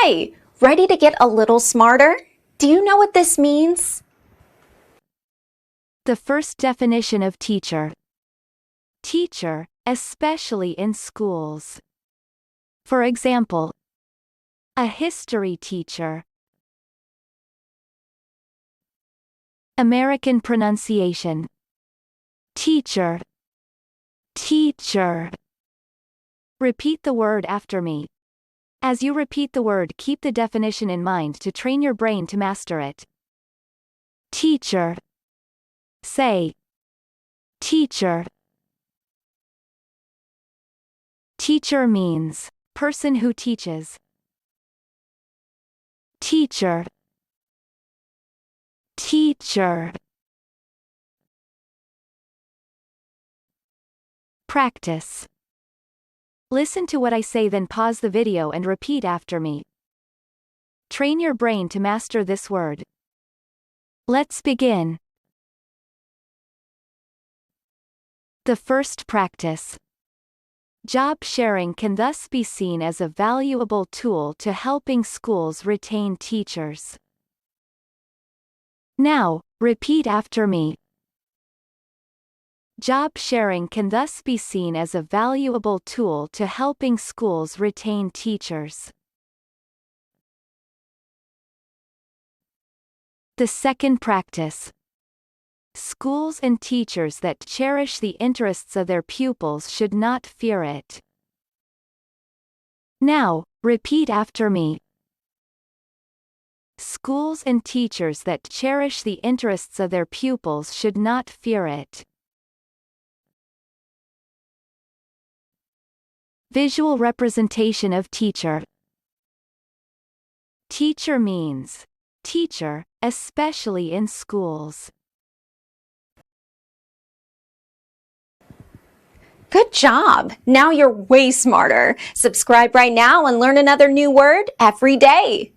Hi, ready to get a little smarter? Do you know what this means? The first definition of teacher. Teacher, especially in schools. For example, a history teacher. American pronunciation. Teacher. Teacher. Repeat the word after me. As you repeat the word, keep the definition in mind to train your brain to master it. Teacher. Say. Teacher. Teacher means person who teaches. Teacher. Teacher. Practice. Listen to what I say, then pause the video and repeat after me. Train your brain to master this word. Let's begin. The first practice. Job sharing can thus be seen as a valuable tool to helping schools retain teachers. Now, repeat after me. Job sharing can thus be seen as a valuable tool to helping schools retain teachers. The second practice. Schools and teachers that cherish the interests of their pupils should not fear it. Now, repeat after me. Schools and teachers that cherish the interests of their pupils should not fear it. Visual representation of teacher. Teacher means teacher, especially in schools. Good job! Now you're way smarter. Subscribe right now and learn another new word every day.